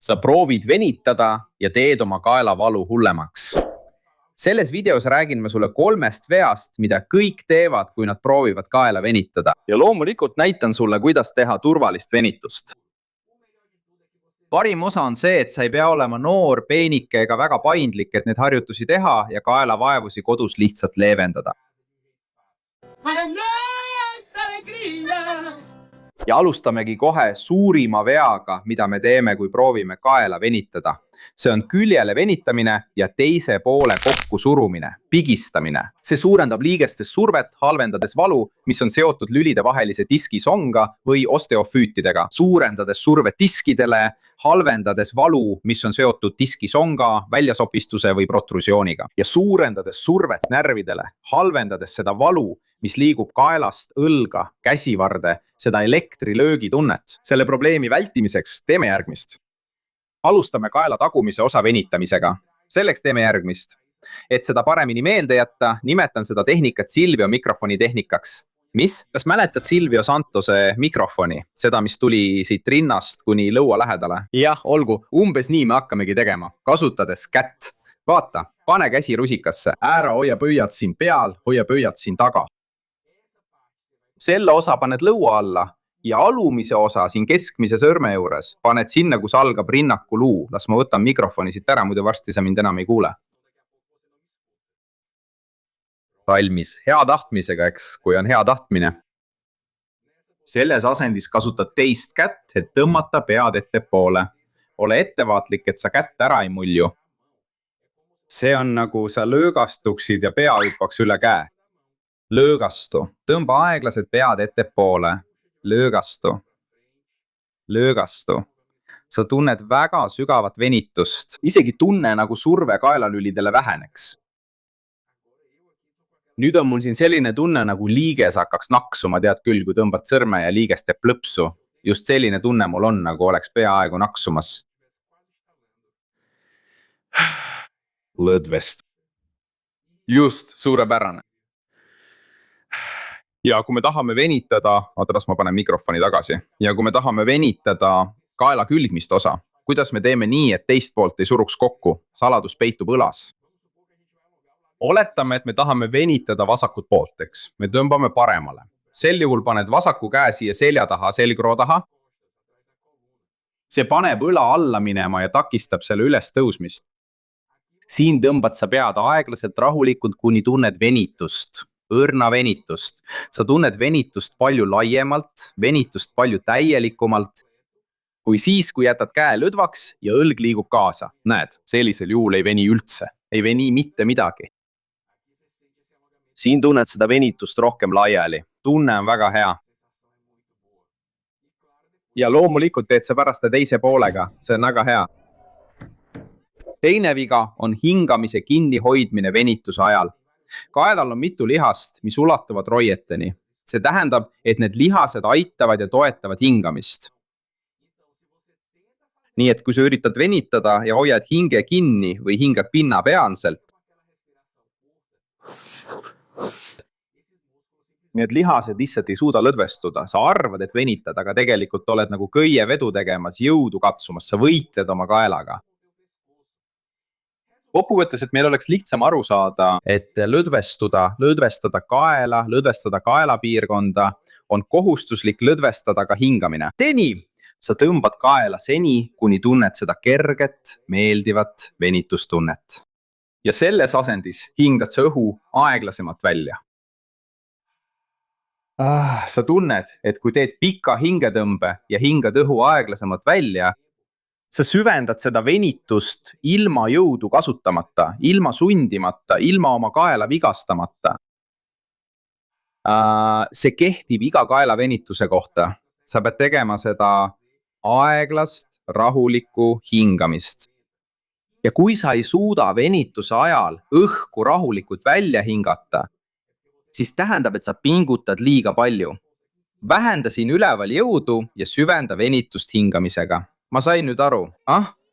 sa proovid venitada ja teed oma kaelavalu hullemaks. Selles videos räägin ma sulle 3 veast, mida kõik teevad, kui nad proovivad kaela venitada. Ja loomulikult näitan sulle, kuidas teha turvalist venitust. Parim osa on see, et sa ei pea olema noor, peenike ega väga paindlik, et neid harjutusi teha ja kaelavaevusi kodus lihtsalt leevendada. Ja alustamegi kohe suurima veaga, mida me teeme, kui proovime kaela venitada. See on küljele venitamine ja teise poole kokku surumine, pigistamine. See suurendab liigestes survet, halvendades valu, mis on seotud lülide vahelise diskisonga või osteofüütidega. Suurendades survet diskidele, halvendades valu, mis on seotud diskisonga, väljasopistuse või protrusiooniga. Ja suurendades survet närvidele, halvendades seda valu, mis liigub kaelast, õlga, käsivarde, seda elektrilöögi tunnet. Selle probleemi vältimiseks teeme järgmist. Alustame kaela tagumise osa venitamisega. Selleks teeme järgmist. Et seda paremini meelde jätta, nimetan seda tehnikat Silvio mikrofoni tehnikaks. Mis? Kas mäletad Silvio Santose mikrofoni? Seda, mis tuli siit rinnast kuni lõua lähedale? Jah, olgu. Umbes nii me hakkamegi tegema. Kasutades kätt. Vaata, pane käsi rusikasse. Ära hoia pöiad siin peal, hoia pöiad siin taga. Selle osa paned lõua alla ja alumise osa siin keskmise sõrme juures paned sinna, kus algab rinnaku luu. Las ma võtan mikrofoni siit ära, muidu varsti sa mind enam ei kuule. Valmis hea tahtmisega, eks, kui on hea tahtmine. Selles asendis kasutad teist kätt, et tõmmata pead ettepoole. Ole ettevaatlik, et sa kätt ära ei mulju. See on nagu sa löögastuksid ja pea hüppaks üle käe. Löögastu. Tõmba aeglased pead ettepoole. Löögastu. Löögastu. Sa tunned väga sügavat venitust. Isegi tunne, nagu surve kaelalülidele väheneks. Nüüd on mul siin selline tunne, nagu liiges hakkaks naksuma, tead küll, kui tõmbad sõrme ja liiges teeb plõpsu. Just selline tunne mul on, nagu oleks peaaegu naksumas. Lõdvest. Just, suurepärane. Ja kui me tahame venitada, ootras ma panen mikrofoni tagasi, ja kui me tahame venitada kaela külgmist osa, kuidas me teeme nii, et teist poolt ei suruks kokku, saladus peitub õlas. Oletame, et me tahame venitada vasakut poolt, eks. Me tõmbame paremale. Sel juhul paned vasaku käe siia selja taha, selgroo taha. See paneb õla alla minema ja takistab selle üles tõusmist. Siin tõmbad sa pead aeglaselt rahulikult, kuni tunned venitust. Õrna venitust. Sa tunned venitust palju laiemalt, venitust palju täielikumalt, kui siis, kui jätad käe lõdvaks ja õlg liigub kaasa. Näed, sellisel juhul ei veni üldse, ei veni mitte midagi. Siin tunned seda venitust rohkem laiali. Tunne on väga hea. Ja loomulikult teed sa pärast teise poolega, see on väga hea. Teine viga on hingamise kinni hoidmine venituse ajal. Kaelal on mitu lihast, mis ulatuvad roieteni. See tähendab, et need lihased aitavad ja toetavad hingamist. Nii et kui sa üritad venitada ja hoiad hinge kinni või hingad pinnapeanselt, need lihased lihtsalt ei suuda lõdvestuda. Sa arvad, et venitad, aga tegelikult oled nagu köie vedu tegemas, jõudu katsumas, sa võitled oma kaelaga. Kokkuvõttes, et meil oleks lihtsam aru saada, et lõdvestada kaela, lõdvestada kaelapiirkonda, on kohustuslik lõdvestada ka hingamine. Tee nii, sa tõmbad kaela seni, kuni tunned seda kerget, meeldivat venitustunnet. Ja selles asendis hingad sa õhu aeglasemalt välja. Sa tunned, et kui teed pika hingetõmbe ja hingad õhu aeglasemalt välja, sa süvendad seda venitust ilma jõudu kasutamata, ilma sundimata, ilma oma kaela vigastamata. See kehtib iga kaela venituse kohta. Sa pead tegema seda aeglast, rahulikku hingamist. Ja kui sa ei suuda venituse ajal õhku rahulikult välja hingata, siis tähendab, et sa pingutad liiga palju. Vähenda siin üleval jõudu ja süvenda venitust hingamisega. Ma sain nüüd aru.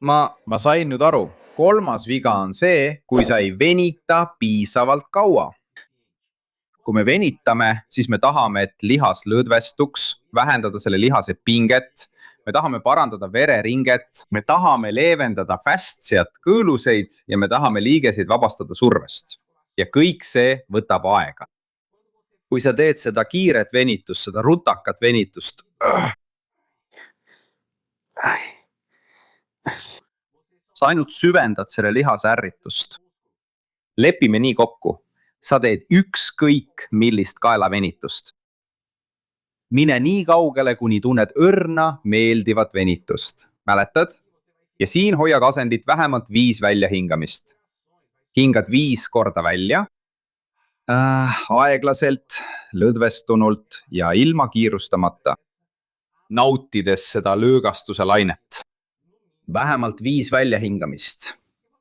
Ma sain nüüd aru. 3. viga on see, kui sa ei venita piisavalt kaua. kui me venitame, siis me tahame, et lihas lõdvestuks, vähendada selle lihase pinget. Me tahame parandada vereringet, me tahame leevendada fastsiat, kõõluseid ja me tahame liigeseid vabastada survest. Ja kõik see võtab aega. Kui sa teed seda kiiret venitust, seda rutakat venitust, sa ainult süvendad selle lihase ärritust. Lepime nii kokku. Sa teed ükskõik millist kaelavenitust. Mine nii kaugele, kuni tunned õrna meeldivat venitust. Mäletad? Ja siin hoiad asendit vähemalt 5 väljahingamist. Hingad 5 korda välja. Aeglaselt, lõdvestunult ja ilma kiirustamata. Nautides seda löögastuse lainet. Vähemalt 5 väljahingamist.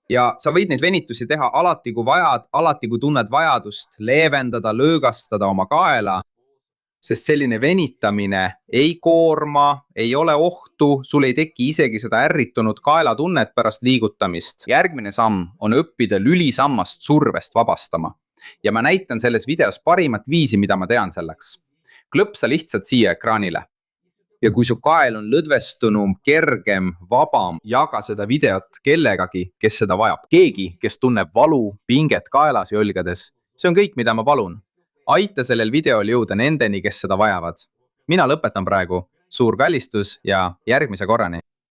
Ja sa võid neid venitusi teha alati, kui vajad, alati, kui tunned vajadust leevendada, löögastada oma kaela, sest selline venitamine ei koorma, ei ole ohtu, sul ei teki isegi seda ärritunud kaelatunnet pärast liigutamist. Järgmine samm on õppida lülisammast survest vabastama. Ja ma näitan selles videos parimat viisi, mida ma tean selleks. Klõpsa lihtsalt siia ekraanile. Ja kui su kael on lõdvestunum, kergem, vabam, jaga seda videot kellegagi, kes seda vajab. Keegi, kes tunneb valu, pinget kaelas ja õlgades. See on kõik, mida ma palun. Aita sellel videol jõuda nendeni, kes seda vajavad. Mina lõpetan praegu. Suur kallistus ja järgmise korrani.